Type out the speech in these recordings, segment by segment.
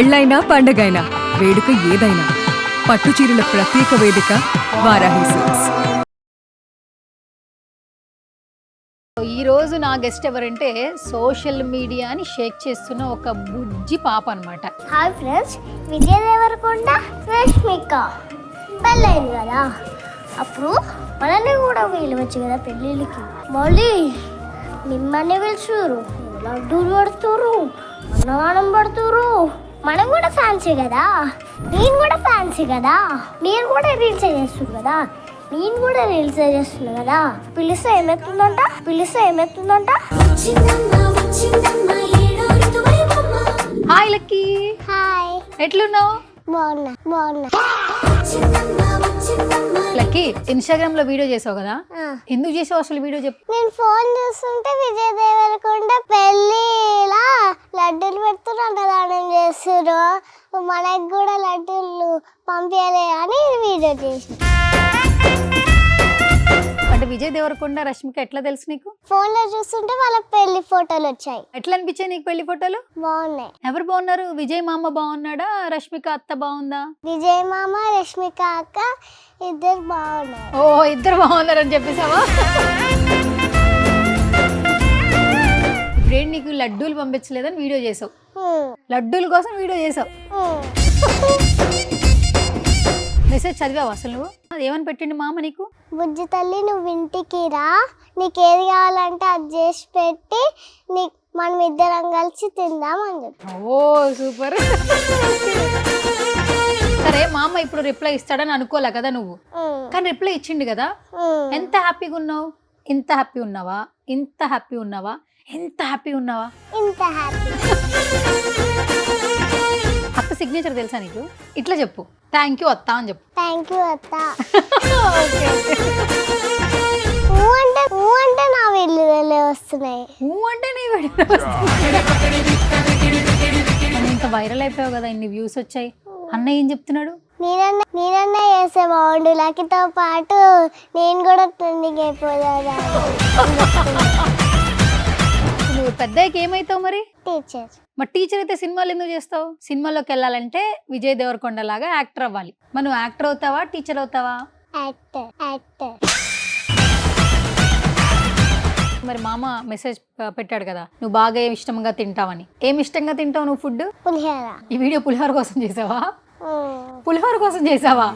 పెళ్ళైనా పండగైనా వేడుక ఏదైనా పట్టు చీరల ప్రత్యేక వేదిక వారాహి సిల్క్స్. ఈ రోజు నా గెస్ట్ ఎవరంటే సోషల్ మీడియాని షేక్ చేస్తున్న ఒక బుజ్జి పాప అన్నమాట. హాయ్ ఫ్రెండ్స్, విజయ్ దేవరకొండ రష్మిక పెళ్ళైంది కదా, అప్పుడు మనల్ని కూడా పిలవచ్చు కదా పెళ్ళిళ్ళకి. మళ్ళీ మిమ్మల్ని పిలుచురు, లడ్డూలు పడుతురు, అన్నదానం పడుతురు. మనం కూడా ఫ్యాన్సీ కదా, నేను కూడా ఫ్యాన్సీ కదా, నేను కూడా రీల్స్ చేస్తున్నారు కదా, నేను కూడా రీల్స్ చేస్తున్నా కదా. పిలిస్తే ఏమవుతుందంట. హాయ్ లక్కీ, హాయ్, ఎట్లున్నావు? బాగున్నా. లక్కీ, ఇన్స్టాగ్రామ్ లో వీడియో చేసావు కదా, ఎందుకు చేసావు అసలు వీడియో చెప్పు. నేను ఫోన్ చూస్తుంటే విజయ్ దేవరకొండ పెళ్ళిలా లడ్డూలు పెడుతున్నారు, అన్నదానం చేస్తున్నారు, మనకు కూడా లడ్డూలు పంపించాలి అని వీడియో చేసిన. అంటే విజయ్ దేవరకొండ రష్మిక ఎట్లా తెలుసు నీకు? ఫోన్ లో చూస్తుంటే వాళ్ళ పెళ్లి ఫోటోలు వచ్చాయి. ఎట్లా అనిపించాయి నీకు పెళ్లి ఫోటోలు? బాగున్నాయి. ఎవరు బాగున్నారు? విజయ్ మామ బాగున్నాడా, రష్మిక అత్త బాగుందా? విజయ్ మామ రష్మిక అక్క ఇద్దరు బాగున్నారు. ఓ, ఇద్దరు బాగున్నారని చెప్పేసావా? ఇప్పుడేంటి నీకు లడ్డూలు పంపించలేదని వీడియో చేసావు, లడ్డూల కోసం వీడియో చేసావు. మెసేజ్ చదివావు అసలు నువ్వు? ఏమని పెట్టిండు మామ నీకు? బుజ్జి తల్లి, నువ్వు ఇంటికి రా, నీకేది కావాలంటే అది చేసి పెట్టి మనం ఇద్దరం కలిసి తిందామని చెప్పి. ఓ సూపర్. సరే, మామ ఇప్పుడు రిప్లై ఇస్తాడని అనుకోలే కదా నువ్వు, కానీ రిప్లై ఇచ్చిండు కదా. ఎంత హ్యాపీగా ఉన్నావు? ఇంత హ్యాపీ ఉన్నావా? ఇంత హ్యాపీ ఉన్నావా? ఎంత హ్యాపీ ఉన్నావా? ఇంత హ్యాపీ. అత్త సిగ్నేచర్ తెలుసా నీకు? ఇట్లా చెప్పు, థ్యాంక్ యూ అత్త అని చెప్పు. థ్యాంక్ యూ అత్త. ఊ అంటే నా వీడియోలే వస్తున్నాయి. అంటే నీ వీడియో ఇంత వైరల్ అయిపోయావు కదా, ఇన్ని వ్యూస్ వచ్చాయి. అన్నయ్య ఏం చెప్తున్నాడు? నేనన్నా చేస్తే బాగుండు, లక్కీతో పాటు నేను కూడా ట్రెండింగ్ అయిపోదా. నువ్వు పెద్దయ్యకి ఏమైతావు మరి? టీచర్. మరి టీచర్ అయితే సినిమాలు ఎందుకు చేస్తావు? సినిమాలోకి వెళ్ళాలంటే విజయ్ దేవరకొండ లాగా యాక్టర్ అవ్వాలి. మరి నువ్వు యాక్టర్ అవుతావా, టీచర్ అవుతావా? యాక్టర్. మరి మామ మెసేజ్ పెట్టాడు కదా, నువ్వు బాగా ఏమి ఇష్టంగా తింటావని. ఏమి ఇష్టంగా తింటావు నువ్వు ఫుడ్? పులిహోర. ఈ వీడియో పులిహోర కోసం చేసావా? పులిహోర కోసం చేసావా?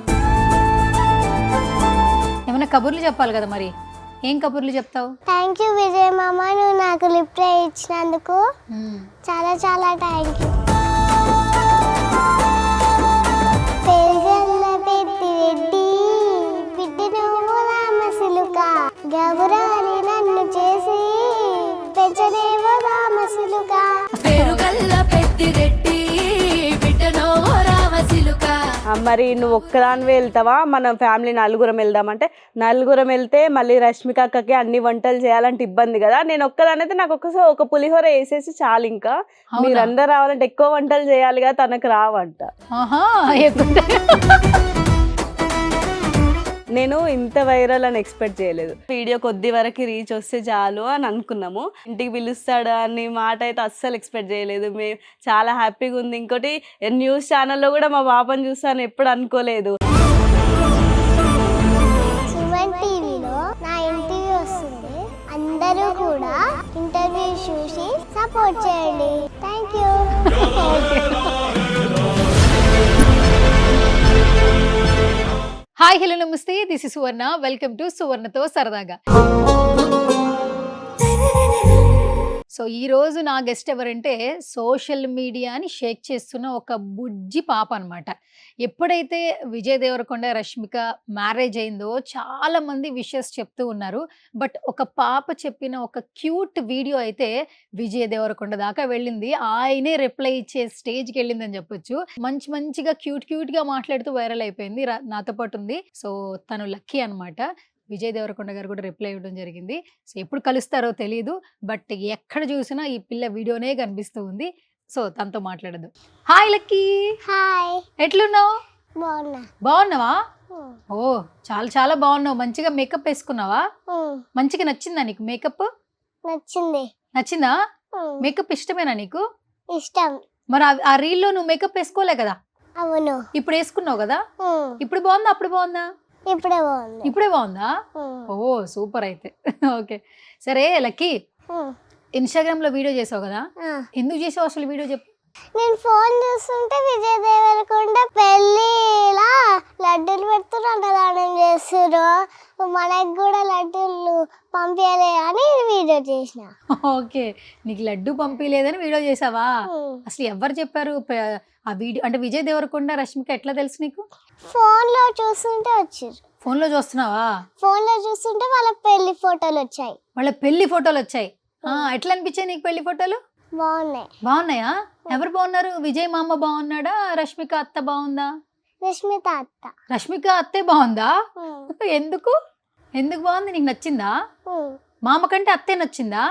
ఏమైనా కబుర్లు చెప్పాలి కదా, మరి ఏం కబుర్లు చెప్తావు? థ్యాంక్ యూ విజయ్ మామ, నువ్వు నాకు రిప్లై ఇచ్చినందుకు చాలా చాలా థ్యాంక్ యూ. పెరుగల్ల పెట్టి రెడ్డి పిట్టి నువ్వు రామసిలుక, గబురాని నన్ను చేసి పెంచనేవో రామసిలుక. పెరుగల్ల పెట్టి రెడ్డి బిడ్డనో రామసిలుక. మరి నువ్వు ఒక్కదానివే వెళ్తావా? మన ఫ్యామిలీ నలుగురం వెళ్దామంటే నలుగురం వెళ్తే మళ్ళీ రష్మిక అక్కకి అన్ని వంటలు చేయాలంటే ఇబ్బంది కదా. నేను ఒక్కదానైతే నాకు ఒక్కసారి ఒక పులిహోర వేసేసి చాలు. ఇంకా మీరందరూ రావాలంటే ఎక్కువ వంటలు చేయాలి కదా, తనకు రావంట. నేను ఇంత వైరల్ అని ఎక్స్పెక్ట్ చేయలేదు. వీడియో కొద్ది వరకు రీచ్ వస్తే చాలు అని అనుకున్నాము. ఇంటికి పిలుస్తాడు అని మాట అయితే అస్సలు ఎక్స్పెక్ట్ చేయలేదు. మేము చాలా హ్యాపీగా ఉంది. ఇంకోటి న్యూస్ ఛానల్లో కూడా మా పాపని చూస్తాను ఎప్పుడు అనుకోలేదు. సుమన్ టీవీలో నా ఇంటర్వ్యూ వస్తుంది, అందరూ కూడా ఇంటర్వ్యూ చూసి సపోర్ట్ చేయండి. Thank you. హాయ్, హలో, నమస్తే. This is Suvarna. Welcome to సువర్ణతో సరదాగా. సో ఈ రోజు నా గెస్ట్ ఎవరంటే సోషల్ మీడియాని షేక్ చేస్తున్న ఒక బుజ్జి పాప అన్నమాట. ఎప్పుడైతే విజయ్ దేవరకొండ రష్మిక మ్యారేజ్ అయిందో చాలా మంది విషెస్ చెప్తూ ఉన్నారు. బట్ ఒక పాప చెప్పిన ఒక క్యూట్ వీడియో అయితే విజయ్ దేవరకొండ దాకా వెళ్ళింది. ఆయనే రిప్లై ఇచ్చే స్టేజ్కి వెళ్ళిందని చెప్పొచ్చు. మంచిగా క్యూట్ గా మాట్లాడుతూ వైరల్ అయిపోయింది. నాతో పాటు ఉంది. సో తను లక్కీ అన్నమాట. విజయ్ దేవరకొండ గారు కూడా రిప్లై ఇవ్వడం జరిగింది. సో ఎప్పుడు కలుస్తారో తెలియదు, బట్ ఎక్కడ చూసినా ఈ పిల్ల వీడియోనే కనిపిస్తూ ఉంది. సో తనతో మాట్లాడదు. Hi lucky. హాయ్, ఎట్లున్నావు? బాగున్నా. ఓ చాలా బాగున్నావు. మంచిగా మేకప్ వేసుకున్నావా? మంచిగా నచ్చిందా నీకు మేకప్? నచ్చిందా? మేకప్ ఇష్టమేనా నీకు? ఇష్టం. మరి ఆ రీల్లో నువ్వు మేకప్ వేసుకోలే కదా, అవును. ఇప్పుడు వేసుకున్నావు కదా, ఉమ్. ఇప్పుడు బాగుందా అప్పుడు బాగుందా? ఇప్పుడే బాగుంది. ఇప్పుడే బాగుందా? ఉమ్. ఓ సూపర్ అయితే. ఓకే సరే లక్కీ, ఉమ్. ఇన్స్టాగ్రామ్ లో వీడియో చేసావు కదా, ఆ. ఎందుకు చేసావు అసలు వీడియో చెప్పు? నేను ఫోన్ చూస్తుంటే విజయ్ దేవరకొండ పెళ్ళిలా లడ్డూలు పెడుతున్నారు అన్నదానం చేస్తున్నారు, మనకు కూడా లడ్డూలు పంపించాలి అని వీడియో చేసిన. ఓకే, నీకు లడ్డు పంపించలేదని వీడియో చేసావా? అసలు ఎవరు చెప్పారు ఆ వీడియో? అంటే విజయ్ దేవరకొండ రష్మిక ఎట్లా తెలుసు నీకు? ఫోన్లో చూస్తుంటే వచ్చారు. ఫోన్లో చూస్తున్నావా? ఫోన్లో చూస్తుంటే వాళ్ళ పెళ్లి ఫోటోలు వచ్చాయి. వాళ్ళ పెళ్లి ఫోటోలు వచ్చాయి. ఎట్లా అనిపించాయి నీకు పెళ్లి ఫోటోలు? బాగున్నాయి. బాగున్నాయా? ఎవరు బాగున్నారు? విజయ్ మామ బాగున్నాడా, రష్మిక అత్త బాగుందా? రష్మిత అత్త. రష్మిక అత్తే బాగుందా? ఎందుకు ఎందుకు బాగుంది? నీకు నచ్చిందా? మామ కంటే అత్తే నచ్చిందా?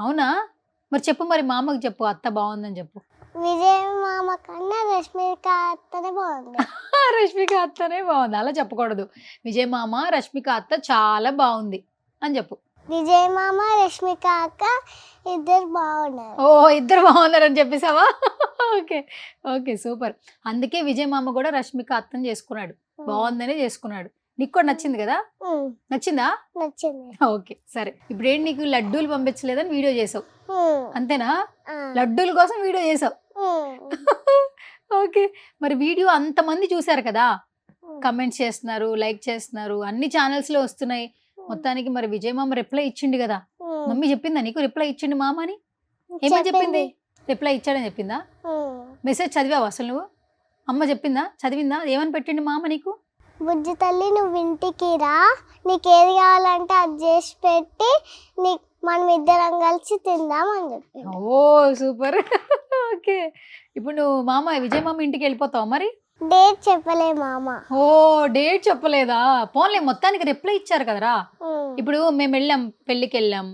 అవునా? మరి చెప్పు, మరి మామకు చెప్పు అత్త బాగుందని చెప్పు. విజయ్ మామ కన్నా రష్మిక అత్తనే బాగుంది. రష్మిక అత్తనే బాగుంది అలా చెప్పకూడదు. విజయ్ మామ రష్మిక అత్త చాలా బాగుంది అని చెప్పు. విజయ్ మామ రష్మిక అక్క ఇద్దరు బాగున్నారు. ఓ ఇద్దరు బాగున్నారని చెప్పేసావా? Okay okay super. అందుకే విజయ్ మామ కూడా రష్మిక అత్తని చేసుకున్నాడు, బాగుందనే చేసుకున్నాడు. నీకు కూడా నచ్చింది కదా? నచ్చిందా? నచ్చింది. ఓకే సరే, ఇప్పుడు ఏంటి నీకు లడ్డూలు పంపించలేదని వీడియో చేసావు అంతేనా? ఆ. లడ్డూల కోసం వీడియో చేసావు. ఓకే, మరి వీడియో అంతమంది చూసారు కదా, కమెంట్స్ చేస్తున్నారు, లైక్ చేస్తున్నారు, అన్ని ఛానల్స్ లో వస్తున్నాయి. మొత్తానికి మరి విజయ్ మామ రిప్లై ఇచ్చిండు కదా, మమ్మీ చెప్పిందా నీకు రిప్లై ఇచ్చిండు మామ అని? ఏమని చెప్పింది? రిప్లై ఇచ్చాడని చెప్పిందా? మెసేజ్ చదివావు అసలు నువ్వు? అమ్మ చెప్పిందా, చదివిందా? ఏమని పెట్టిండు మామ నీకు? బుజ్జి తల్లి నువ్వు ఇంటికి రా, నీకేది కావాలంటే అది చేసి పెట్టి మనం ఇద్దరం కలిసి తిందామని చెప్పి. ఓ సూపర్. ఓకే, ఇప్పుడు నువ్వు మామ విజయ్ మామ ఇంటికి వెళ్ళిపోతావు మరి? డేట్ చెప్పలే మామ. ఓ డేట్ చెప్పలేదా? పోన్లే, మొత్తానికి రిప్లై ఇచ్చారు కదరా. ఇప్పుడు మేము వెళ్ళాం, పెళ్ళికి వెళ్ళాం,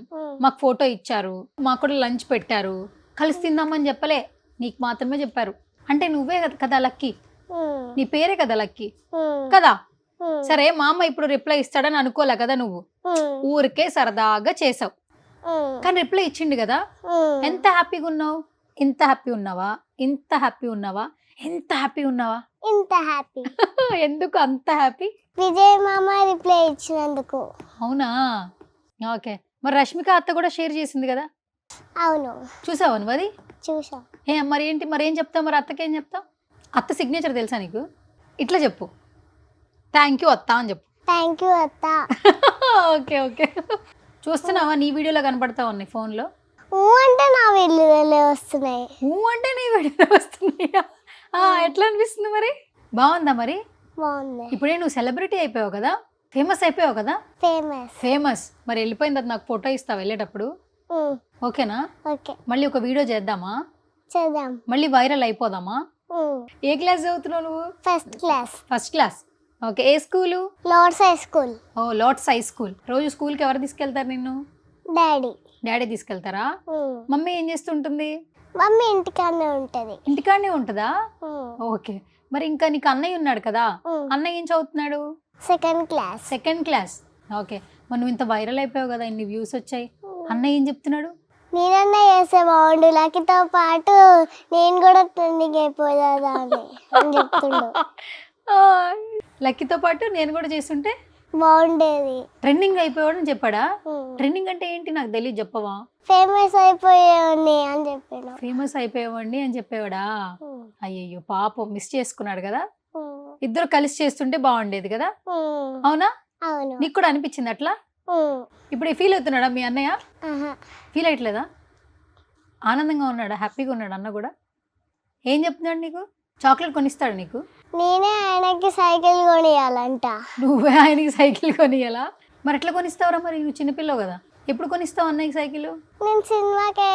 మాకు ఫోటో ఇచ్చారు, మాకు కూడా లంచ్ పెట్టారు, కలిసి తిందామని చెప్పలే, నీకు మాత్రమే చెప్పారు. అంటే నువ్వే కదా లక్కీ, నీ పేరే కదా లక్కీ కదా. సరే మామ ఇప్పుడు రిప్లై ఇస్తాడని అనుకోలే కదా నువ్వు, ఊరికే సరదాగా చేసావు, కానీ రిప్లై ఇచ్చిండు కదా. ఎంత హ్యాపీగా ఉన్నావు? ఇంత హ్యాపీ ఉన్నావా? ఇంత హ్యాపీ ఉన్నావా? ఎంత హ్యాపీ ఉన్నావా? ఇంత హ్యాపీ. ఎందుకు అంత హ్యాపీ? విజయ్ మామ రిప్లై ఇచ్చినందుకు. అవునా? ఓకే, మరి రష్మిక అత్త కూడా షేర్ చేసింది కదా. అవును. చూసావా నువ్వు అది? చూసా. మరి ఏంటి, మరి ఏం చెప్తావు? మరి అత్తకేం చెప్తావు? అత్త సిగ్నేచర్ తెలుసా నీకు? ఇట్లా చెప్పు, థ్యాంక్ యూ అత్త అని చెప్పు. థ్యాంక్ యూ అత్త. ఓకే ఓకే, చూస్తున్నావా? నీ వీడియోలో కనపడతా ఉన్నాయి ఫోన్లో. అంటే నా వీడియోలే వస్తున్నాయి. అంటే నీ వీడియోలో వస్తున్నాయా? ఎట్లా అనిపిస్తుంది మరి? బాగుందా మరి? బాగుంది. ఇప్పుడే నువ్వు సెలబ్రిటీ అయిపోయావు కదా, ఫేమస్ అయిపోయావు కదా. ఫేమస్ మరి వెళ్ళిపోయిన తర్వాత నాకు ఫోటో ఇస్తావు వెళ్ళేటప్పుడు? ఓకేనా? ఓకే. మళ్ళీ ఒక వీడియో చేద్దామా? చేద్దాం. మళ్ళీ వైరల్ అయిపోదామా? ఏ క్లాస్ చదువుతున్నావు నువ్వు? First class. First class. Okay, ఏ స్కూలు? Lord's High School. ఓ లార్డ్స్ హై స్కూల్. రోజు స్కూల్కి ఎవరు తీసుకెళ్తారు నిన్ను? డాడీ. డాడీ తీసుకెళ్తారా? మమ్మీ ఏం చేస్తుంటుంది? మమ్మీ ఇంటికాడనే ఉంటది. ఇంటికాడనే ఉంటుందా? ఓకే, మరి ఇంకా నీకు అన్నయ్య ఉన్నాడు కదా, అన్నయ్య ఏం చదువుతున్నాడు? Second class. Second class. Okay, మరి నువ్వు ఇంత వైరల్ అయిపోయావు కదా, ఇన్ని వ్యూస్ వచ్చాయి, అన్నయ్య ఏం చెప్తున్నాడు? నేనన్నా చేస్తే బాగుండు, లక్కీతో పాటు నేను కూడా ట్రెండింగ్ అయిపోదా అని చెప్తుండు. లక్కీతో పాటు నేను కూడా చేస్తుంటే బాగుండేది. ట్రెండింగ్ అయిపోయాడని చెప్పాడా? ట్రెండింగ్ అంటే ఏంటి నాకు తెలియదు, చెప్పవా? ఫేమస్ అయిపోయావని అని చెప్పాడు. ఫేమస్ అయిపోయావండి అని చెప్పేవాడా? అయ్యయ్యో పాపం, మిస్ చేసుకున్నాడు కదా. ఇద్దరు కలిసి చేస్తుంటే బాగుండేది కదా. అవునా? అవును. నీకు కూడా అనిపించింది అట్లా? ఇప్పుడు ఫీల్ అవుతున్నాడా మీ అన్నయ్య? ఫీల్ అయ్యట్లేదా? ఆనందంగా ఉన్నాడా? హ్యాపీగా ఉన్నాడు అన్న కూడా? ఏం చెప్తున్నాడు నీకు? చాక్లెట్ కొనిస్తాడు నీకు? నేనే ఆయనకి సైకిల్ కొనియాలంట. నువ్వే ఆయనకి సైకిల్ కొనియాలా? మరి ఎట్లా కొనిస్తావురా? మరి నువ్వు చిన్నపిల్లవు కదా, ఎప్పుడు కొనిస్తావు అన్నయ్యకి సైకిల్? నేను సినిమాకి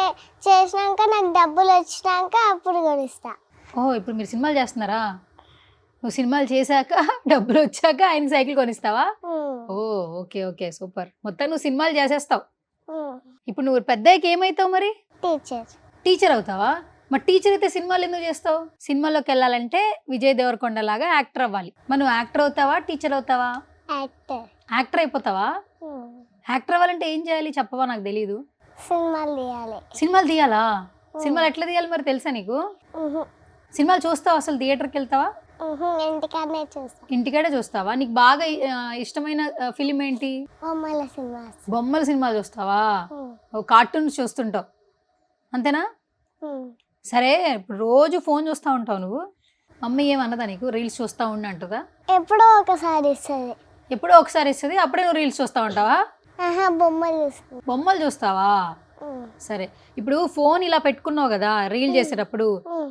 చేసినాక నాకు డబ్బులు వచ్చినాక అప్పుడు కొనిస్తా. ఓహో, ఇప్పుడు మీరు సినిమాలు చేస్తున్నారా? నువ్వు సినిమాలు చేశాక డబ్బులు వచ్చాక ఆయనకి సైకిల్ కొనిస్తావా? ఓ ఓకే ఓకే సూపర్. మొత్తం నువ్వు సినిమాలు చేసేస్తావు. ఇప్పుడు నువ్వు పెద్దయ్యకి ఏమవుతావు మరి? టీచర్. టీచర్ అవుతావా? మరి టీచర్ అయితే సినిమాలు ఎందుకు చేస్తావు? సినిమాలోకి వెళ్ళాలంటే విజయ్ దేవరకొండ లాగా యాక్టర్ అవ్వాలి. మరి నువ్వు యాక్టర్ అవుతావా, టీచర్ అవుతావా? యాక్టర్. యాక్టర్ అయిపోతావా? యాక్టర్ అవ్వాలంటే ఏం చేయాలి చెప్పవా? నాకు తెలీదు. సినిమాలు తీయాలి. సినిమాలు తీయాలా? సినిమాలు ఎట్లా తీయాలి మరి తెలుసా నీకు? ఉహు, సినిమాలు చూస్తావా? అసలు థియేటర్కి వెళ్తావా? ఉహు, ఇంటికాడనే చూస్తా. ఇంటికాడే చూస్తావా? నీకు బాగా ఇష్టమైన ఫిలిం ఏంటి? బొమ్మల సినిమా. బొమ్మల సినిమాలు చూస్తావా? కార్టూన్స్ చూస్తుంటావు అంతేనా? సరే, ఇప్పుడు రోజు ఫోన్ చూస్తూ ఉంటావు నువ్వు. మమ్మీ ఏమన్నదా నీకు? రీల్స్ చూస్తూ ఉండి అంటుందా? ఎప్పుడో ఒకసారి ఇస్తుంది. ఎప్పుడో ఒకసారి ఇస్తుంది, అప్పుడే నువ్వు రీల్స్ చూస్తూ ఉంటావా? ఆహా, బొమ్మలు చూస్తుంది. బొమ్మలు చూస్తావా? సరే, ఇప్పుడు ఫోన్ ఇలా పెట్టుకున్నావు కదా రీల్ చేసేటప్పుడు,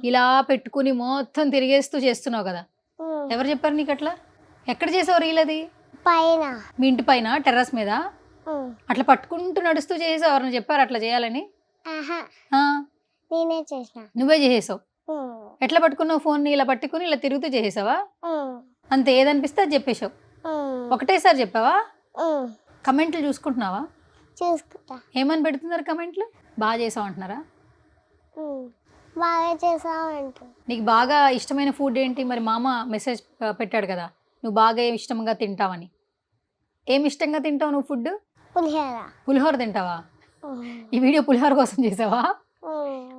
ఇలా పెట్టుకుని మొత్తం తిరిగేస్తూ చేస్తున్నావు కదా, ఎవరు చెప్పారు నీకు అట్లా? ఎక్కడ చేసావు రీల్ అది? పైన. మీ ఇంటి పైన టెర్రస్ మీద అట్లా పట్టుకుంటూ నడుస్తూ చేసావు? ఎవరైనా చెప్పారు అట్లా చేయాలని? ఆహా, ఆ, నేనే చేసిన. నువ్వే చేసేసావు. ఎట్లా పట్టుకున్నావు ఫోన్? ఇలా పట్టుకుని ఇలా తిరుగుతూ చేసేసావా? అంతే, ఏదనిపిస్తే అది చెప్పేశావు. ఒకటేసారి చెప్పావా? కమెంట్లు చూసుకుంటున్నావా? చూసుకుంటా. ఏమని పెడుతున్నారు కమెంట్లు? బాగా చేసావు అంటున్నారా? బాగా చేసావంటు. నీకు బాగా ఇష్టమైన ఫుడ్ ఏంటి? మరి మామ మెసేజ్ పెట్టాడు కదా నువ్వు బాగా ఏమి ఇష్టంగా తింటావని. ఏమి ఇష్టంగా తింటావు నువ్వు ఫుడ్? పులిహోర. పులిహోర తింటావా? ఈ వీడియో పులిహోర కోసం చేసావా?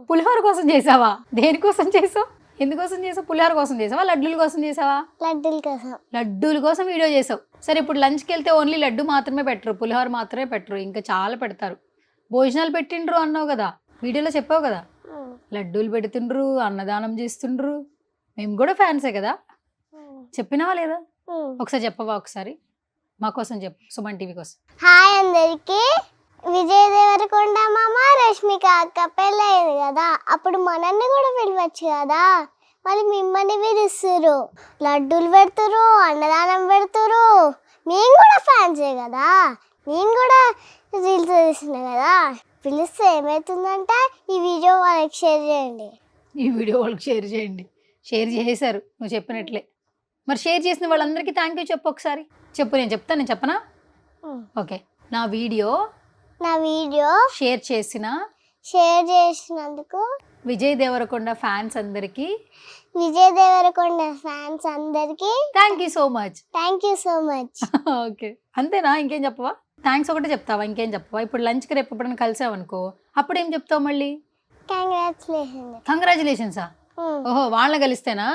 పులిహోర కోసం చేసావా? దేనికోసం చేసావు? ఎందుకోసం చేసావు? పులిహోర కోసం చేసావా? లడ్డూల కోసం చేసావా? లడ్డూల కోసం. లడ్డూల కోసం వీడియో చేసావు. సరే, ఇప్పుడు లంచ్కి వెళ్తే ఓన్లీ లడ్డు మాత్రమే పెట్టరు, పులిహోర మాత్రమే పెట్టరు, ఇంకా చాలా పెడతారు. భోజనాలు పెట్టిండ్రు అన్నావు కదా, వీడియోలో చెప్పావు కదా, లడ్డూలు పెడుతుండ్రు, అన్నదానం చేస్తుండ్రు. మేము కూడా ఫ్యాన్సే కదా, చెప్పినావా లేదా? ఒకసారి చెప్పవా? ఒకసారి మా కోసం చెప్పు, సుమన్ టీవీ కోసం. హాయ్ అందరికి. విజయ్ దేవరకొండ మామ, రష్మిక అక్క పెళ్ళయింది కదా, అప్పుడు మనల్ని కూడా పిలవచ్చు కదా, మరి మిమ్మల్ని పిలుస్తురు, లడ్డూలు పెడుతురు, అన్నదానం పెడుతురు. మేము కూడా ఫ్యాన్సే కదా, నేను కూడా రీల్స్ తీసిన కదా, పిలిస్తే ఏమవుతుందంటే ఈ వీడియో వాళ్ళకి షేర్ చేయండి. ఈ వీడియో వాళ్ళకి షేర్ చేయండి. షేర్ చేశారు నువ్వు చెప్పినట్లే. మరి షేర్ చేసిన వాళ్ళందరికీ థ్యాంక్ యూ చెప్పు ఒకసారి. చెప్పు, నేను చెప్తాను. నేను చెప్పనా? ఓకే. నా వీడియో షేర్ చేసినందుకు విజయ్ దేవరకొండ ఫ్యాన్స్ అందరికీ thank you so much. Okay, అంతేనా? ఇంకేం చెప్పవా? థ్యాంక్స్ ఒకటే చెప్తావా? ఇంకేం చెప్పవా? ఇప్పుడు లంచ్కి రేపు ఎప్పుడైనా కలిసావనుకో, అప్పుడు ఏం చెప్తావు మళ్ళీ? కంగ్రాచులేషన్సా? ఓహో, వాళ్ళని కలిస్తేనా?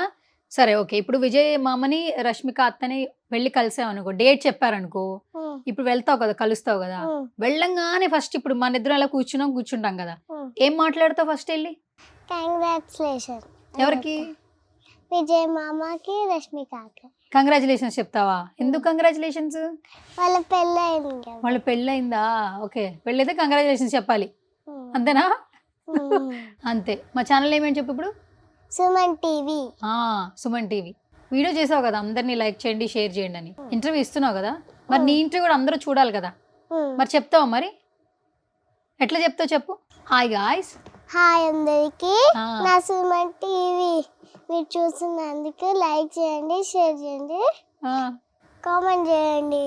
సరే, ఓకే. ఇప్పుడు విజయ్ మామని, రష్మిక అత్తని వెళ్ళి కలిసావనుకో, డేట్ చెప్పారనుకో, ఇప్పుడు వెళ్తావు కదా, కలుస్తావు కదా, వెళ్ళంగానే ఫస్ట్ ఇప్పుడు మన ఇద్దరు అలా కూర్చుంటాం కదా, ఏం మాట్లాడతావు ఫస్ట్ వెళ్ళి? కంగ్రాచులేషన్. ఎవరికి? విజయ్ మామకి, రష్మిక. కంగ్రాచులేషన్స్ చెప్తావా? ఎందుకు కంగ్రాచులేషన్స్? వాళ్ళ పెళ్ళయింది కదా. వాళ్ళ పెళ్ళయిందా? ఓకే, పెళ్ళైతే కంగ్రాచులేషన్స్ చెప్పాలి, అంతేనా? అంతే. మా ఛానల్ ఏమేంటి చెప్పు ఇప్పుడు? Suman TV. Suman TV. Video చేసావు కదా, అందరినీ లైక్ చేయండి, షేర్ చేయండి అని. ఇంటర్వ్యూ ఇస్తున్నావు కదా, మరి నీ ఇంటర్వ్యూ కూడా అందరూ చూడాలి కదా, మరి చెప్తావా? మరి ఎట్లా చెప్తావు చెప్పు? Hi guys. హాయ్ అందరికి. నా సుమన్ టీవీ మీరు చూస్తున్నందుకు లైక్ చేయండి, షేర్ చేయండి, కామెంట్ చేయండి.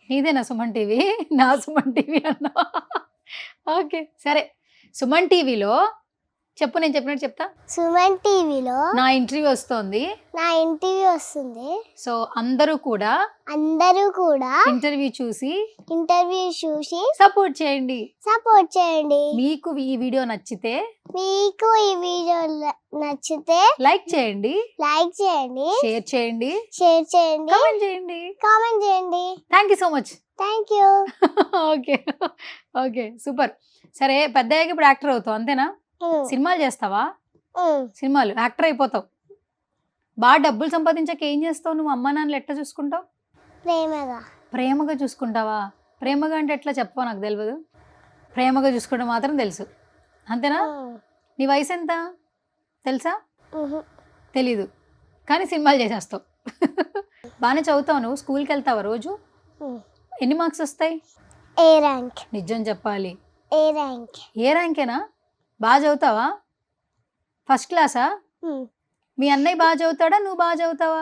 నీదేనా సుమన్ టీవీ? నా సుమన్ టీవీ అన్నా? ఓకే, సరే. సుమన్ టీవీలో చెప్పు, నేను చెప్పినట్టు చెప్తా. సుమన్ టీవీలో నా ఇంటర్వ్యూ వస్తుంది. సో అందరూ కూడా ఇంటర్వ్యూ చూసి సపోర్ట్ చేయండి. మీకు ఈ వీడియో నచ్చితే లైక్ చేయండి, షేర్ చేయండి, కామెంట్ చేయండి. Thank you so much. Okay, okay, super. సరే, పెద్ద అయ్యాక ఇప్పుడు యాక్టర్ అవుతావు అంతేనా? సినిమాలు చేస్తావా? సినిమాలు యాక్టర్ అయిపోతావు. బాగా డబ్బులు సంపాదించాక ఏం చేస్తావు నువ్వు? అమ్మా నాన్నలు ఎట్లా చూసుకుంటావు? ప్రేమగా చూసుకుంటావా? ప్రేమగా అంటే ఎట్లా చెప్పవా? నాకు తెలియదు. ప్రేమగా చూసుకోవడం మాత్రం తెలుసు, అంతేనా? నీ వయసు ఎంత తెలుసా? తెలీదు, కానీ సినిమాలు చేసేస్తావు. బాగానే చదువుతావు నువ్వు? స్కూల్కి వెళ్తావా రోజు? ఎన్ని మార్క్స్ వస్తాయి? ఏ ర్యాంక్. నిజం చెప్పాలి. ఏ ర్యాంక్. ఏ ర్యాంకేనా? బాగా చదువుతావా? ఫస్ట్ క్లాసా? మీ అన్నయ్య బాగా చదువుతాడా, నువ్వు బాగా చదువుతావా?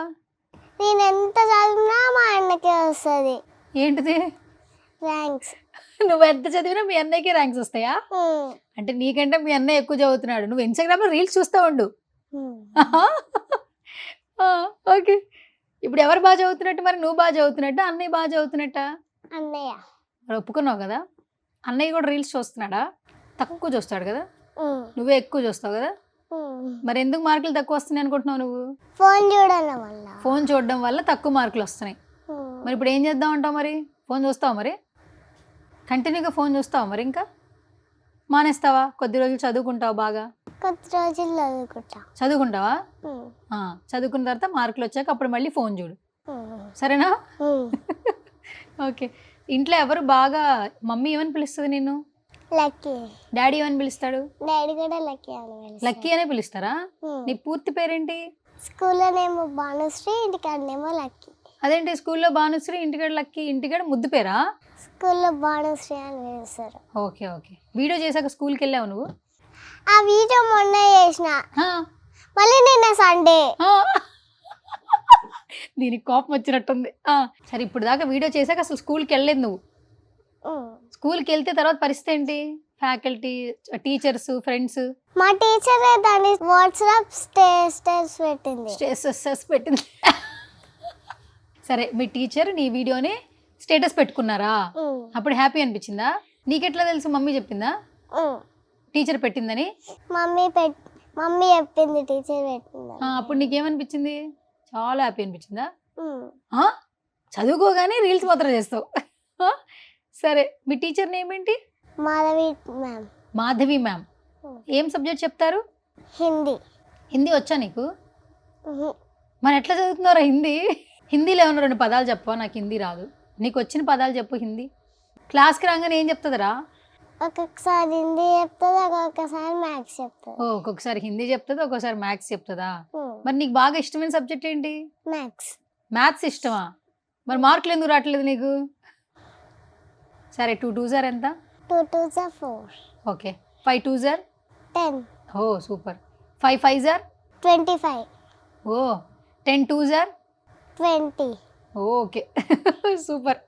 నేను ఎంత చదివినా మా అన్నకే వస్తుంది. ఏంటిది? ర్యాంక్స్. నువ్వు ఎంత చదివినా మీ అన్నయ్యకి ర్యాంక్స్ వస్తాయా? అంటే నీకంటే మీ అన్నయ్య ఎక్కువ చదువుతున్నాడు. నువ్వు ఇన్స్టాగ్రామ్లో రీల్స్ చూస్తూ ఉండు. ఓకే, ఇప్పుడు ఎవరు బాగా చదువుతున్నట్టు? మరి నువ్వు బాగా చదువుతున్నట్ట, అన్నయ్య బాగా చదువుతున్నట్ట? అన్నయ్య. ఒప్పుకున్నావు కదా, అన్నయ్య కూడా రీల్స్ చూస్తున్నాడా? తక్కువ చూస్తాడు కదా, నువ్వే ఎక్కువ చూస్తావు కదా. మరి ఎందుకు మార్కులు తక్కువ వస్తున్నాయి అనుకుంటున్నావు నువ్వు? ఫోన్ చూడడం వల్ల. ఫోన్ చూడడం వల్ల తక్కువ మార్కులు వస్తున్నాయి. మరి ఇప్పుడు ఏం చేద్దాం అంటావు? మరి ఫోన్ చూస్తావా? మరి కంటిన్యూగా ఫోన్ చూస్తావా? మరి ఇంకా మానేస్తావా? కొద్ది రోజులు చదువుకుంటావా? బాగా కొద్ది రోజులు చదువుకుంటా. చదువుకుంటావా? చదువుకున్న తర్వాత మార్కులు వచ్చాక అప్పుడు మళ్ళీ ఫోన్ చూడు, సరేనా? ఓకే. ఇంట్లో ఎవరు బాగా, మమ్మీ ఏమని పిలుస్తుంది నిన్ను? లక్కీ. డాడీ ఏమని పిలుస్తాడు? డాడీ కూడా లక్కీ అని పిలుస్తాడు. లక్కీ అనే పిలుస్తారా? నీ పూర్తి పేరేంటి? స్కూల్లోనేమో భానుశ్రీ, ఇంటికాడనేమో లక్కీ. అదేంటి స్కూల్లో భానుశ్రీ, ఇంటికాడ లక్కీ? ఇంటికాడ ముద్దు పేరా? స్కూల్లో భానుశ్రీ అని పిలుస్తారు. Okay okay. వీడియో చేశాక స్కూల్కి వెళ్ళావు నువ్వు? ఆ వీడియో మొన్న చేసిన, ఆ, మళ్ళీ నిన్న సండే. ఆ. దీనికి కోపం వచ్చినట్టుంది. సరే, ఇప్పుడు దాకా వీడియో చేశాక అసలు స్కూల్కి వెళ్ళలేదు నువ్వు. స్కూల్కి వెళ్తే తర్వాత పరిస్థితి ఏంటి? Faculty, teachers, friends. మా టీచర్ దాన్ని వాట్సాప్ స్టేటస్ పెట్టింది. స్టేటస్ పెట్టింది. సరే, మీ టీచర్ నీ వీడియోని స్టేటస్ పెట్టుకున్నారా? అప్పుడు హ్యాపీ అనిపించిందా? నీకెట్లా తెలుసు? మమ్మీ చెప్పిందా టీచర్ పెట్టిందని? మమ్మీ చెప్పింది టీచర్ పెట్టింది. అప్పుడు నీకేమనిపించింది? చాలా హ్యాపీ అనిపించిందా? చదువుకోగానే రీల్స్ మాత్రం చేస్తావు. సరే, మీ టీచర్ నేమ్ ఏంటి? మాధవి మ్యామ్. మాధవి మ్యామ్. ఏం సబ్జెక్ట్ చెప్తారు? హిందీ. హిందీ వచ్చా నీకు? మరి ఎట్లా చదువుతున్నారా హిందీ? హిందీలో ఏమన్నా 2 పదాలు చెప్పవా? నాకు హిందీ రాదు. నీకు వచ్చిన పదాలు చెప్పు హిందీ. క్లాస్కి రాగానే ఏం చెప్తుందిరా? ఒక్కొక్కసారి హిందీ చెప్తుంది, ఒక్కొక్కసారి మ్యాథ్స్ చెప్తుంది. ఒక్కొక్కసారి హిందీ చెప్తుంది, ఒక్కొక్కసారి మ్యాథ్స్ చెప్తుందా? మరి నీకు బాగా ఇష్టమైన సబ్జెక్ట్ ఏంటి? మ్యాథ్స్. మ్యాథ్స్ ఇష్టమా? మరి మార్కులు ఎందుకు రావట్లేదు నీకు? సరే, 2 2s ఎంత? 2 2s 4. ఓకే. 5 2s 10. ఓ సూపర్. 5 5s 25. ఓ 10 2s 20. ఓకే. సూపర్.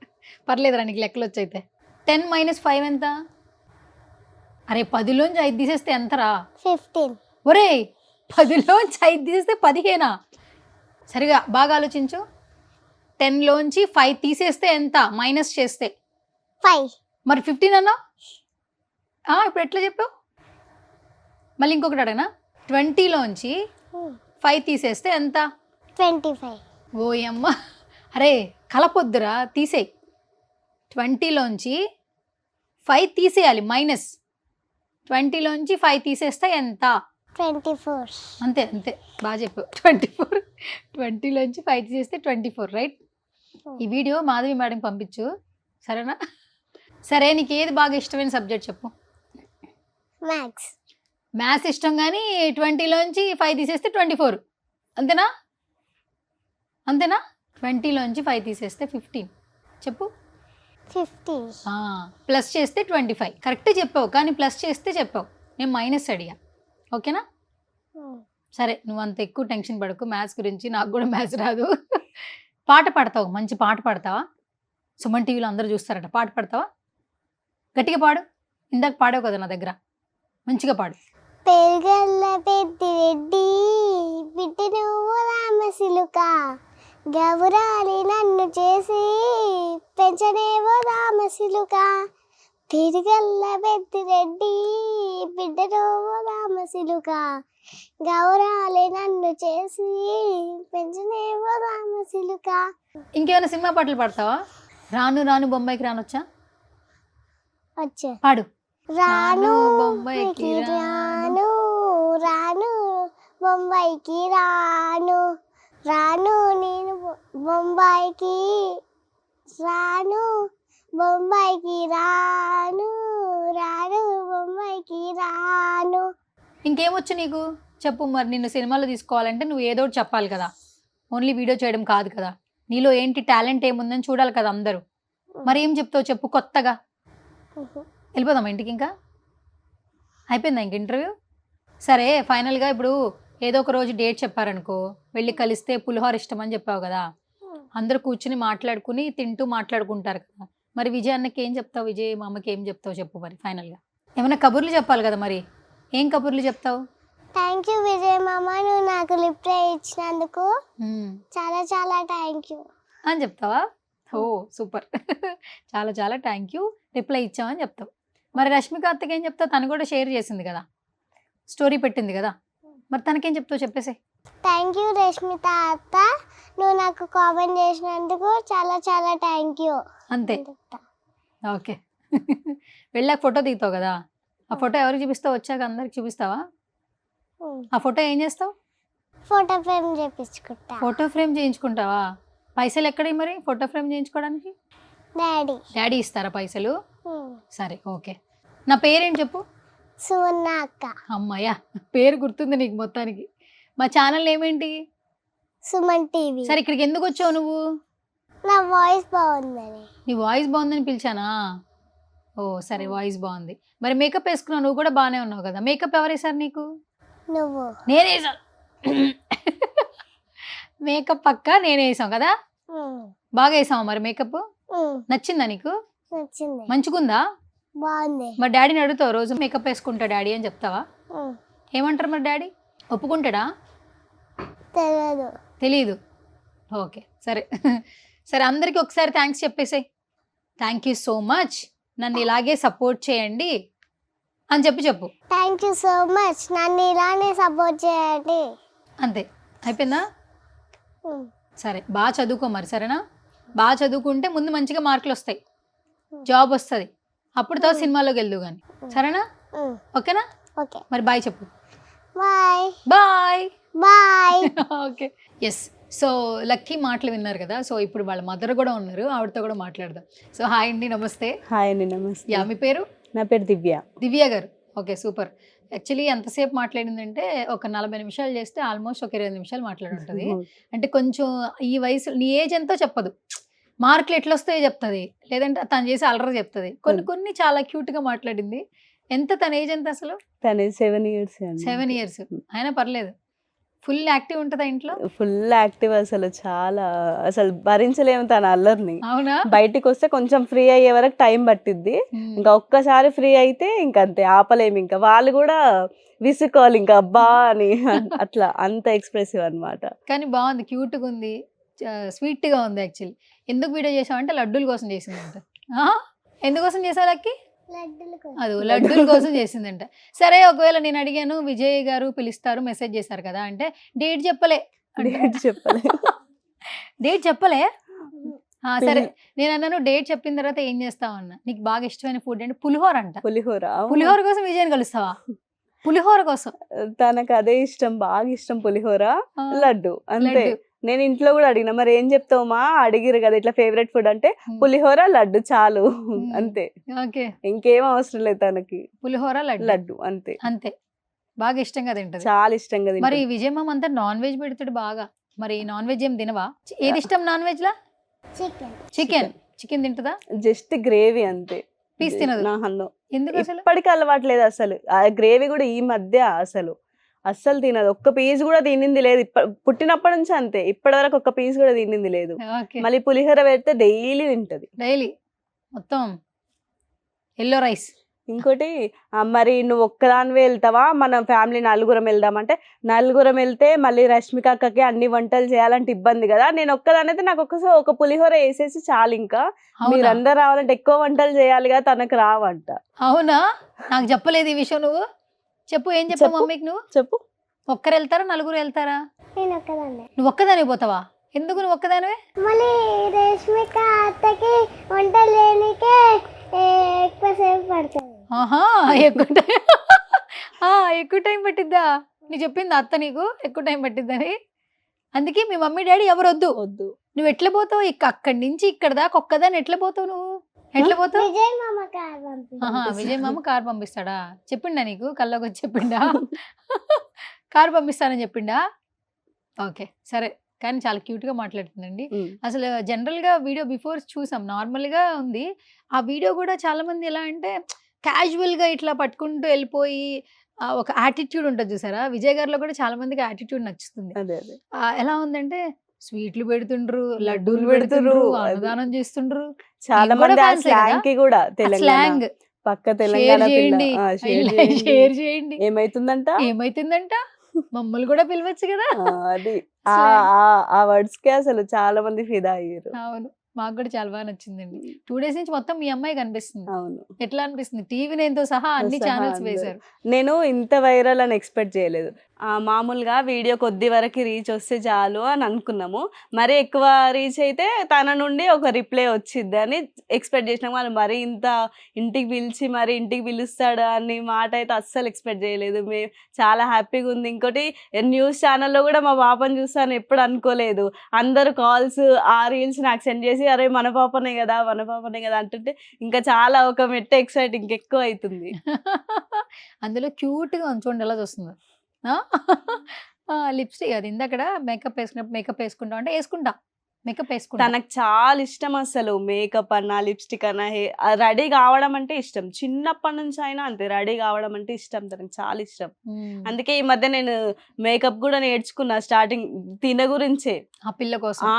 పర్లేదురా, నీకు లెక్కలు వచ్చైతే. 10 - 5 ఎంత? అరే, 10లోంచి 5 తీసేస్తే ఎంతరా? 15. ఒరే, 10లోంచి 5 తీసేస్తే 15. సరిగా బాగా ఆలోచించు. 10లోంచి 5 తీసేస్తే ఎంత? మైనస్ చేస్తే 5. మరి 15 అన్నా? ఇప్పుడు ఎట్లా చెప్పావు? మళ్ళీ ఇంకొకటి అడగనా? 20లోంచి 5 తీసేస్తే ఎంత? 25. ఓయమ్మ, అరే కలపొద్దురా, తీసేయి. 20లోంచి 5 తీసేయాలి, మైనస్. 20లోంచి 5 తీసేస్తే ఎంత? 24. అంతే అంతే, బాగా చెప్పావు. 24. 20లోంచి 5 తీసేస్తే 24, రైట్? ఈ వీడియో మాధవి మేడం పంపించు, సరేనా? సరే, నీకు ఏది బాగా ఇష్టమైన సబ్జెక్ట్ చెప్పు. మ్యాథ్స్. మ్యాథ్స్ ఇష్టం, కానీ 20లోంచి 5 తీసేస్తే 24, అంతేనా? అంతేనా? 20లోంచి 5 తీసేస్తే 15. చెప్పు. 50. ప్లస్ చేస్తే 25. కరెక్ట్ చెప్పావు, కానీ ప్లస్ చేస్తే చెప్పావు. నేను మైనస్ అడిగా, ఓకేనా? సరే, నువ్వు అంత ఎక్కువ టెన్షన్ పడకు మ్యాథ్స్ గురించి. నాకు కూడా మ్యాథ్స్ రాదు. పాట పాడతావు, మంచి పాట పాడతావా? సుమన్ టీవీలో అందరూ చూస్తారట. పాట పాడతావా? గట్టిగా పాడు. ఇందాక పాడావు కదా నా దగ్గర, మంచిగా పాడు. పెరుగల్ల పెద్దిరెడ్డి బిడ్డ నువ్వు రామసిలుక, గౌరాలి నన్ను చేసి పెంచనేవో రామసిలుక. పెరుగల్ల పెద్దిరెడ్డి బిడ్డ నువ్వు రామసిలుక, గౌరాలి నన్ను చేసి పెంచనేవో రామసిలుక. ఇంకేమైనా సినిమా పాటలు పాడతావా? రాను రాను బొంబాయికి రానొచ్చా? వచ్చే పాడు. రాను బొంబాయికి రాను, రాను బొంబాయికి రాను, రాను నేను బొంబాయికి రాను, బొంబాయికి రాను, రాను బొంబాయికి రాను. ఇంకేమొచ్చు నీకు చెప్పు. మరి నిన్ను సినిమాలో తీసుకోవాలంటే నువ్వు ఏదో ఒకటి చెప్పాలి కదా, ఓన్లీ వీడియో చేయడం కాదు కదా. నీలో ఏంటి టాలెంట్ ఏముందని చూడాలి కదా అందరూ. మరి ఏం చెప్తావు చెప్పు కొత్తగా. వెళ్ళిపోదామా ఇంటికి? ఇంకా అయిపోయిందా ఇంక ఇంటర్వ్యూ? సరే, ఫైనల్గా ఇప్పుడు ఏదో ఒక రోజు డేట్ చెప్పారనుకో, వెళ్ళి కలిస్తే పులిహోర ఇష్టం అని చెప్పావు కదా, అందరూ కూర్చుని మాట్లాడుకుని తింటూ మాట్లాడుకుంటారు కదా. మరి విజయ్ అన్నకి ఏం చెప్తావు? విజయ్ మా అమ్మకి ఏం చెప్తావు చెప్పు. మరి ఫైనల్గా ఏమైనా కబుర్లు చెప్పాలి కదా, మరి ఏం కబుర్లు చెప్తావు? థ్యాంక్ యూ విజయ్ మామ, నువ్వు నాకు రిప్లై ఇచ్చినందుకు చాలా చాలా థ్యాంక్ యూ అని చెప్తావా? ఓ సూపర్. చాలా చాలా థ్యాంక్ యూ, రిప్లై ఇచ్చామని చెప్తావు. మరి రష్మిక అత్తకి ఏం చెప్తావు? తను కూడా షేర్ చేసింది కదా, స్టోరీ పెట్టింది కదా, మరి తనకేం చెప్తావు చెప్పేసి. థ్యాంక్ యూ రష్మిత అత్త, నువ్వు నాకు కామెంట్ చేసినందుకు చాలా చాలా థ్యాంక్ యూ. అంతే. ఓకే. వెళ్ళాక ఫోటో దిగుతావు కదా, ఆ ఫోటో ఎవరికి చూపిస్తావు? వచ్చాక అందరికి చూపిస్తావా? ఆ ఫోటో ఏం చేస్తావు? ఫోటో ఫ్రేమ్ చేపించుకుంటా. ఫోటో ఫ్రేమ్ చేయించుకుంటావా? పైసలు ఎక్కడి మరి ఫోటో ఫ్రేమ్ చేయించుకోవడానికి? డాడీ. డాడీ ఇస్తారా పైసలు? సరే ఓకే. నా పేరేంటి చెప్పు? సువర్ణ అక్క. అమ్మాయ్యా, పేరు గుర్తుంది నీకు మొత్తానికి. మా ఛానల్ ఏమేంటి? సుమన్ టీవీ. సరే ఇక్కడికి ఎందుకు వచ్చావు నువ్వు? నా వాయిస్ బాగుందని. నీ వాయిస్ బాగుందని పిలిచానా? ఓ సరే, వాయిస్ బాగుంది. మరి మేకప్ వేసుకున్నావు, నువ్వు కూడా బాగానే ఉన్నావు కదా. మేకప్ ఎవరు వేసారు నీకు? నువ్వు. నేనే వేసాను. మేకప్ పక్క నేనే వేసాం కదా. బాగా వేసావు మరి మేకప్. నచ్చిందా నీకు? నచ్చింది. మంచిగుందా? బాగుంది. మరి డాడీని అడుగుతావు రోజు మేకప్ వేసుకుంటా డాడీ అని చెప్తావా? ఏమంటారు మరి డాడీ? ఒప్పుకుంటాడా? తెలియదు. తెలీదు. ఓకే సరే. సరే అందరికీ ఒకసారి థ్యాంక్స్ చెప్పేసాయి. థ్యాంక్ యూ సో మచ్, నన్ను ఇలాగే సపోర్ట్ చేయండి అని చెప్పు. థ్యాంక్ యూ సో మచ్, నన్ను ఇలానే సపోర్ట్ చేయండి. అంతే, అయిపోయిందా? సరే బాగా చదువుకో మరి, సరేనా? బాగా చదువుకుంటే ముందు మంచిగా మార్కులు వస్తాయి, జాబ్ వస్తుంది, అప్పుడు తో సినిమాలోకి వెళ్దు కానీ, సరేనా? ఓకేనా? ఓకే. మరి బాయ్ చెప్పు. Bye bye bye. Okay. Yes. So Lucky మాటలు విన్నారు కదా. సో ఇప్పుడు వాళ్ళ మదర్ కూడా ఉన్నారు, ఆవిడతో కూడా మాట్లాడదాం. సో హాయ్ అండి, నమస్తే. హాయ్ అండి, నమస్తే. యా, మీ పేరు? నా పేరు దివ్య. దివ్య గారు. Okay super. యాక్చువల్లీ ఎంతసేపు మాట్లాడిందంటే ఒక 40 నిమిషాలు చేస్తే ఆల్మోస్ట్ ఒక 20 నిమిషాలు మాట్లాడి ఉంటుంది. అంటే కొంచెం ఈ వయసు, నీ ఏజ్ ఎంతో చెప్పదు, మార్కులు ఎట్లా వస్తాయో చెప్తుంది, లేదంటే తను చేసి అలరా చెప్తుంది. కొన్ని చాలా క్యూట్గా మాట్లాడింది. ఎంత తన ఏజ్ ఎంత అసలు? తను 7 years. 7 years. అయినా పర్లేదు. ఫుల్ యాక్టివ్ ఉంటుందా ఇంట్లో? ఫుల్ యాక్టివ్, అసలు చాలా, అసలు భరించలేము తన అల్లరిని. అవునా? బయటికి వస్తే కొంచెం ఫ్రీ అయ్యే వరకు టైం పట్టిద్ది, ఇంకా ఒక్కసారి ఫ్రీ అయితే ఇంకంతే, ఆపలేము. ఇంకా వాళ్ళు కూడా విసుకోవాలి ఇంకా అబ్బా అని. అట్లా అంత ఎక్స్ప్రెసివ్ అన్నమాట. కానీ బాగుంది, క్యూట్గా ఉంది, స్వీట్గా ఉంది. యాక్చువల్లీ ఎందుకు వీడియో చేసావంటే లడ్డూల కోసం చేసిందంట. ఎందుకోసం చేసావు లక్కీ? అది లడ్డూల కోసం చేసిందంట. సరే ఒకవేళ నేను అడిగాను, విజయ్ గారు పిలుస్తారు మెసేజ్ చేశారు కదా అంటే, డేట్ చెప్పలే. డేట్ చెప్పలే. సరే నేను అన్నాను డేట్ చెప్పిన తర్వాత ఏం చేస్తావు అన్న. నీకు బాగా ఇష్టమైన ఫుడ్ అంటే పులిహోర అంట. పులిహోర కోసం విజయ్ కలుస్తావా? పులిహోర కోసం తనకు అదే ఇష్టం, బాగా ఇష్టం పులిహోర, లడ్డు. అంతే. నేను ఇంట్లో కూడా అడిగిన, మరి ఏం చెప్తావు మా, అడిగిరు కదా ఇట్లా ఫేవరెట్ ఫుడ్ అంటే పులిహోర లడ్డు చాలు, అంతే. ఓకే, ఇంకేం అవసరం లేదు తనకి. పులిహోర లడ్డు అంతే. అంతే, బాగా ఇష్టంగా తింటది, చాలా ఇష్టంగా. మరి విజయ్ మామ అంతా నాన్ వెజ్ పెడతాడు బాగా. మరి నాన్ వెజ్ ఏం తినవా? ఏది ఇష్టం నాన్ వెజ్ లా? చికెన్ తింటదా? జస్ట్ గ్రేవీ అంతే, పీస్ తినదు. ఎందుకు అసలు? ఇప్పటికీ అలవాట్లేదు అసలు. ఆ గ్రేవీ కూడా ఈ మధ్య అస్సలు తినదు. ఒక్క పీస్ కూడా తినింది లేదు, పుట్టినప్పటి నుంచి అంతే, ఇప్పటి వరకు ఒక్క పీస్ కూడా తినింది లేదు. మళ్ళీ పులిహోర పెడితే డైలీ తింటది, డైలీ మొత్తం ఎల్లో రైస్. ఇంకోటి మరి నువ్వు ఒక్కదానివే వెళ్తావా, మన ఫ్యామిలీ నలుగురం వెళ్దామంటే, నలుగురం వెళ్తే మళ్ళీ రష్మిక అక్కకి అన్ని వంటలు చేయాలంటే ఇబ్బంది కదా. నేను ఒక్కదానైతే నాకు ఒక పులిహోర వేసేసి చాలు, ఇంకా మీరందరూ రావాలంటే ఎక్కువ వంటలు చేయాలి కదా, తనకు రావంట. అవునా? నాకు చెప్పలేదు ఈ విషయం. నువ్వు చెప్పు, ఏం చెప్పు మమ్మీకి. నువ్వు చెప్పు. ఒక్కరు వెళ్తారా నలుగురు వెళ్తారా? నేను ఒక్కదాన్నే. నువ్వు ఒక్కదాని పోతావా? ఎందుకు నువ్వు ఒక్కదానివే? మళ్ళీ రష్మిక అత్తకి వంటలు లేనికే ఎక్కువసేపు పడుతుంది. ఎక్కువ టైం పట్టిద్దా? నీ చెప్పింది అత్త నీకు ఎక్కువ టైం పట్టిద్దని? అందుకే మీ మమ్మీ డాడీ ఎవరు వద్దు. నువ్వు ఎట్లా పోతావు? అక్కడి నుంచి ఇక్కడ దాకా ఒక్కదాన్ని ఎట్లా పోతావు? నువ్వు ఎట్లా పోతావు? విజయ్ మామ కార్ పంపిస్తాడా? చెప్పిండా నీకు? కల్లోకి వచ్చి చెప్పిండా కార్ పంపిస్తానని చెప్పిండా? ఓకే సరే. కానీ చాలా క్యూట్ గా మాట్లాడుతుందండి. అసలు జనరల్ గా వీడియో బిఫోర్ చూసాం, నార్మల్ గా ఉంది. ఆ వీడియో కూడా చాలా మంది ఎలా అంటే క్యాజువల్ గా ఇట్లా పట్టుకుంటూ వెళ్ళిపోయి ఒక యాటిట్యూడ్ ఉంటుంది చూసారా? విజయ్ గారిలో కూడా చాలా మందికి యాటిట్యూడ్ నచ్చుతుంది. ఎలా ఉందంటే స్వీట్లు పెడుతుండ్రు, లడ్డూలు పెడుతుండ్రు, అన్నదానం చేస్తుండ్రు. చాలా మంది కూడా స్లాంగ్ పక్క తెలంగాణ షేర్ చేయండి. ఏమైతుందంట మమ్మల్ని కూడా పిలవచ్చు కదా. అది ఆ వర్డ్స్ కి అసలు చాలా మంది ఫిదా అయ్యారు. అవును, మాకు కూడా చాలా బాగా నచ్చిందండి. 2 డేస్ నుంచి మొత్తం మీ అమ్మాయి కనిపిస్తుంది. అవును. ఎట్లా అనిపిస్తుంది? టీవీ నైన్‌తో సహా అన్ని సహా ఛానల్స్ అందరూ. వేశారు. నేను ఇంత వైరల్ అని ఎక్స్‌పెక్ట్ చేయలేదు. మామూలుగా వీడియో కొద్ది వరకు రీచ్ వస్తే చాలు అని అనుకున్నాము. మరి ఎక్కువ రీచ్ అయితే తన నుండి ఒక రిప్లై వచ్చిద్దని ఎక్స్‌పెక్ట్ చేసినాం. వాళ్ళు మరీ ఇంత ఇంటికి పిలిచి మరి ఇంటికి పిలుస్తాడు అని మాట అయితే అస్సలు ఎక్స్‌పెక్ట్ చేయలేదు. చాలా హ్యాపీగా ఉంది. ఇంకోటి న్యూస్ ఛానల్‌లో కూడా మా పాపని చూస్తాను ఎప్పుడు అనుకోలేదు. అందరూ కాల్స్ ఆ రీల్స్ నాకు సెండ్ చేసి అరే మన పాపనే కదా అంటుంటే ఇంకా చాలా ఒక మెట్టు ఎక్సైట్ ఇంకెక్కువ అవుతుంది. అందులో క్యూట్‌గా ఉంది చూడండి ఎలా చూస్తుందో. ఆ! లిప్‌స్టిక్ అది ఇందాకడ మేకప్ వేసుకున్నప్పుడు మేకప్ వేసుకుంటావా అంటే ఏసుకుంటా. మేకప్ ఏసుకుంటా. తనకు చాలా ఇష్టం అసలు మేకప్ అన్నా, లిప్‌స్టిక్ అన్నా, రెడీ కావడం అంటే ఇష్టం. చిన్నప్పటి నుంచి అయినా అంతే రెడీ కావడం అంటే ఇష్టం తనకి చాలా ఇష్టం. హ్మ్. అందుకే ఈ మధ్య నేను మేకప్ కూడా నేర్చుకున్నా స్టార్టింగ్ తిన గురించే. ఆ పిల్ల కోసం. ఆ!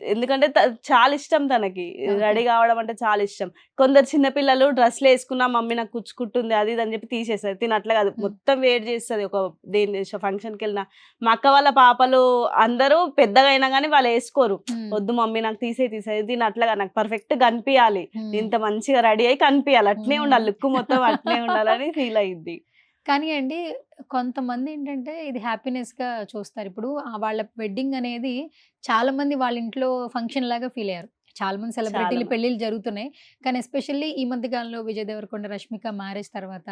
ఎందుకంటే చాలా ఇష్టం తనకి. ఓకే. రెడీ కావడం అంటే చాలా ఇష్టం. కొందరు చిన్న పిల్లలు డ్రెస్‌లేసుకున్నా మమ్మీ నాకు కుచ్చుకుంటుంది అది ఇది అని చెప్పి తీసేస్తది. తిను అట్లా కాదు. హ్మ్. మొత్తం వెయిట్ చేస్తది. ఒక ఫంక్షన్‌కెళ్ళినా. మా అక్క వాళ్ళ పాపలు అందరూ పెద్దగా అయినా గానీ వాళ్ళేసుకోరు. హ్మ్. వద్దు మమ్మీ నాకు తీసేయి. తిను అట్లా కాదు. నాకు పర్ఫెక్ట్‌గా కనిపియాలి. హ్మ్. ఇంత మంచిగా రెడీ అయ్యి కనిపియాలి. అట్నే ఉండాలి. హ్మ్. లుక్ మొత్తం అట్నే ఉండాలని ఫీల్ అయ్యిద్ది. కానీ అండి కొంతమంది ఏంటంటే ఇది హ్యాపీనెస్‌గా చూస్తారు. ఇప్పుడు వాళ్ళ వెడ్డింగ్ అనేది చాలామంది వాళ్ళ ఇంట్లో ఫంక్షన్ లాగా ఫీల్ అయ్యారు. చాలామంది సెలబ్రిటీలు చాలా మంది. పెళ్ళిళ్ళు జరుగుతున్నాయి. కానీ ఎస్పెషల్లీ ఈ మధ్య కాలంలో విజయ్ దేవరకొండ, రష్మిక మ్యారేజ్ తర్వాత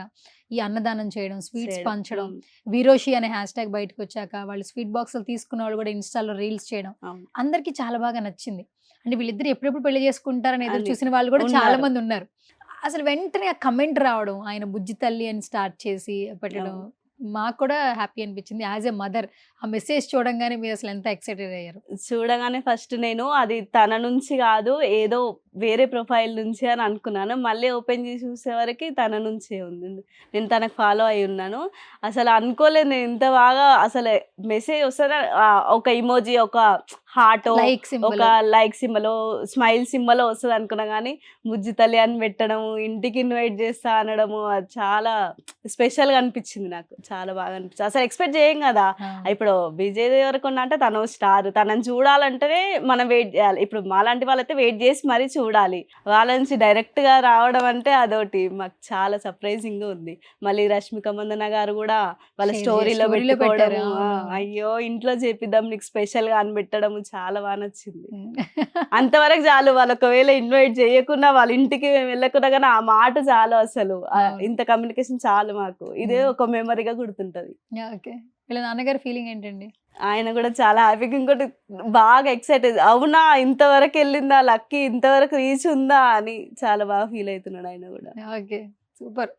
ఈ అన్నదానం చేయడం, స్వీట్స్ చేయడం. పంచడం, అవును. వీరోషి అనే హ్యాష్‌ట్యాగ్ బయటకొచ్చాక వాళ్ళు స్వీట్ బాక్సులు తీసుకున్న వాళ్ళు కూడా ఇన్‌స్టాలో రీల్స్ చేయడం అవును. అందరికీ చాలా బాగా నచ్చింది. అంటే వీళ్ళిద్దరు ఎప్పుడెప్పుడు పెళ్లి చేసుకుంటారని ఎదురు అని చూసిన వాళ్ళు కూడా చాలా ఉన్నారు. మంది ఉన్నారు. అసలు వెంటనే ఆ కమెంట్ రావడం, ఆయన బుజ్జి తల్లి అని స్టార్ట్ చేసి పెట్టడం అవును. మాకు కూడా హ్యాపీ అనిపించింది. యాస్ ఎ మదర్ ఆ మెసేజ్ చూడంగానే మీరు అసలు ఎంత ఎక్సైటెడ్ అయ్యారు. చూడగానే ఫస్ట్ నేను అది తన నుంచి కాదు ఏదో వేరే ప్రొఫైల్ నుంచి అని అనుకున్నాను. మళ్ళీ ఓపెన్ చేసి చూసేవరకి తన నుంచే ఉంది. నేను తనకు ఫాలో అయి ఉన్నాను. అసలు అనుకోలేదు నేను ఇంత బాగా అసలు మెసేజ్ వస్తదా ఒక ఇమోజీ, ఒక హార్టో, లైక్ ఒక సింబల్. లైక్ సింబలో, స్మైల్ సింబలో వస్తది అనుకున్నా గానీ, బుజ్జి తల్లి అని పెట్టడము, ఇంటికి ఇన్వైట్ చేస్తా అనడము అది చాలా స్పెషల్‌గా అనిపించింది నాకు. చాలా బాగా అనిపించింది. అసలు ఎక్స్‌పెక్ట్ చేయం కదా! ఇప్పుడు విజయ్ దేవరకొండ అంటే తను స్టార్. తనని చూడాలంటేనే మనం వెయిట్ జేయాలి. ఇప్పుడు మాలాంటి వాళ్ళైతే వెయిట్ జేసి మరీ చూడాలి. వాళ్ళ నుంచి డైరెక్ట్‌గా రావడం అంటే అదోటి మాకు చాలా సర్ప్రైజింగ్‌గా ఉంది. మళ్ళీ రష్మిక మందన గారు గూడా వాళ్ళ షేర్ స్టోరీలో స్టోరీలో పెట్టారు. పెట్టుకోవడము, అవునవును. అయ్యో! ఇంట్లో చేపిద్దాం నీకు స్పెషల్‌గా అని పెట్టడము చాలా బా నచ్చింది. హ్మ్. అంతవరకు చాలు. వాళ్ళు ఒకవేళ ఇన్వైట్ చేయకున్నా, వాళ్ళ ఇంటికి వెళ్ళకున్నా గానీ, ఆ మాట చాలు అసలు. అవును. ఇంత కమ్యూనికేషన్ చాలు మాకు. ఇదే హ్మ్. ఒక మెమరీగా గుర్తుంటది. ఓకే. వీళ్ళ నాన్నగారి ఫీలింగ్ ఏంటండి? ఆయన గూడా చాలా హ్యాపీగా ఇంకోటి బాగా ఎక్సైటెడ్. అవునా! ఇంతవరకెళ్ళిందా లక్కీ ఇంతవరకు రీచ్ ఉందా అని చాలా బాగా ఫీల్ అయితున్నాడు ఆయన గూడా. ఓకే. సూపర్.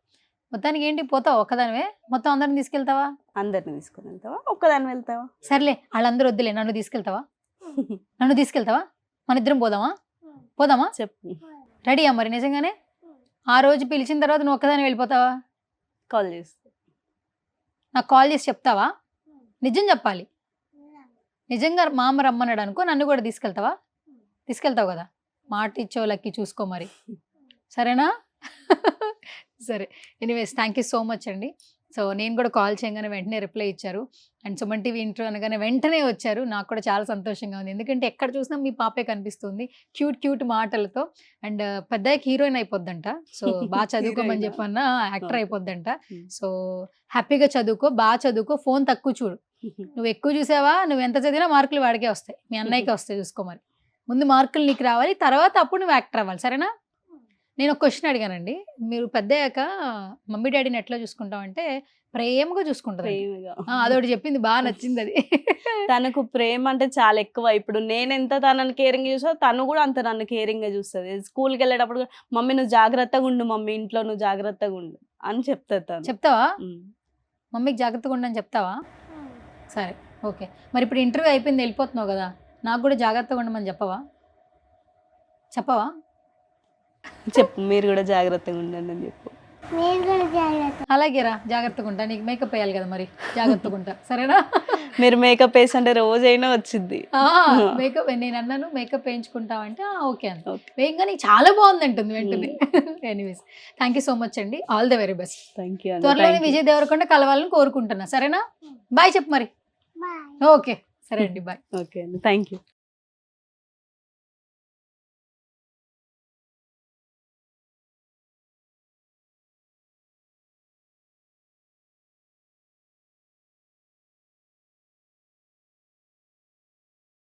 మొత్తానికి ఏంటి పోతావా ఒక్కదానివే? మొత్తం అందరిని తీసుకెళ్తావా? అందరిని తీసుకొని వెళ్తావా? ఒక్కదానివి వెళ్తావా? సర్లే ఆళ్ళందరూ వద్దులే నన్ను తీసుకెళ్తావా? నన్ను తీసుకెళ్తావా? మనిద్దరం పోదామా? పోదామా? చెప్పు. రెడీయా మరి నిజంగానే? ఆ రోజు పిలిచిన తర్వాత నువ్వు ఒక్కదానివే వెళ్ళిపోతావా? కాల్ చేస్తా. నాకు కాల్ చేసి చెప్తావా? నిజం చెప్పాలి. నిజంగా మా అమ్మ రమ్మన్నాడనుకో నన్ను కూడా తీసుకెళ్తావా? తీసుకెళ్తావు గదా! మాట ఇచ్చావు లక్కీ చూసుకో మరి. సరేనా? సరే. Anyways thank you so much అండి. సో, నేను కూడా కాల్ చేయంగానే వెంటనే రిప్లై ఇచ్చారు. అండ్ సుమన్ టీవీ ఇంట్రో అనగానే వెంటనే వచ్చారు. నాకు కూడా చాలా సంతోషంగా ఉంది. ఎందుకంటే ఎక్కడ చూసినా మీ పాపే కనిపిస్తుంది. క్యూట్ మాటలతో. అండ్ పెద్దయ్యాక హీరోయిన్ అయిపోద్దంట. సో, చదువుకోమని హీరోయినా? చెప్పన్నా యాక్టర్ ఓకే. అయిపోద్దంట. హ్మ్. సో, హ్యాపీగా చదువుకో, చదువుకో, ఫోను తక్కువ చూడు. నువ్వు ఎక్కువ చూసావా నువ్వెంత చదివినా మార్కులు వాడికే వస్తాయి. మీ అన్నయ్యకే వస్తాయి చూసుకో మరి. ముందు మార్కులు నీకు రావాలి. తర్వాత అప్పుడు నువ్వు యాక్టర్ అవ్వాలి. సరేనా? నేను ఒక క్వెషన్ అడిగానండి. మీరు పెద్దయ్యాక మమ్మీ డ్యాడీని ఎట్లా చూసుకుంటావంటే ప్రేమగా చూసుకుంటదంట. ప్రేమగా. అదొకటి చెప్పింది నచ్చిందది. తనకు ప్రేమ అంటే చాలా ఎక్కువ. ఇప్పుడు నేనెంత తనని కేరింగ్‌గా చూసానో, తను గూడా అంత నన్ను కేరింగ్‌గా చూస్తది. స్కూల్‌కెళ్ళేటప్పుడు మమ్మీ నువ్వు జాగ్రత్తగుండు మమ్మీ ఇంట్లో నువ్వు జాగ్రత్తగుండు అని చెప్తది తను. చెప్తావా? హ్మ్. మమ్మీకి జాగ్రత్తగా ఉండని చెప్తావా? సరే. ఓకే. మరి ఇప్పుడు ఇంటర్వ్యూ అయిపోయింది ఎళ్ళిపోతున్నావు గదా! నాకు గూడా జాగ్రత్తగా ఉండమని చెప్పవా? చెప్పవా? చెప్పు మీరు గూడా జాగ్రత్తగా ఉండండి అని చెప్పు. మీరు కూడా జాగ్రత్త. అలాగేరా జాగ్రత్తగా ఉంటా. నీకు మేకప్ ఎయ్యాలి గదా మరి. జాగ్రత్తగా ఉంటా. సరేనా? మీరు మేకప్ ఏసంటే రోజైనా వచ్చిద్ది. మేకప్ నేనన్నాను మేకప్ వేయించుకుంటావా అంటే ఓకే అంది. ఓకే. వేయంగానే చాలా బాగుందంటుంది వెంటనే. Anyways thank you so much అండి. All the very best. Thank you అండి. త్వరలోనే థ్యాంక్ యూ. విజయ్ దేవరకొండ కలవాలని కోరుకుంటున్నా. సరేనా? బాయ్ చెప్పు మరి. బాయ్. ఓకే. సరే అండి. బాయ్. ఓకే అండి. Thank you.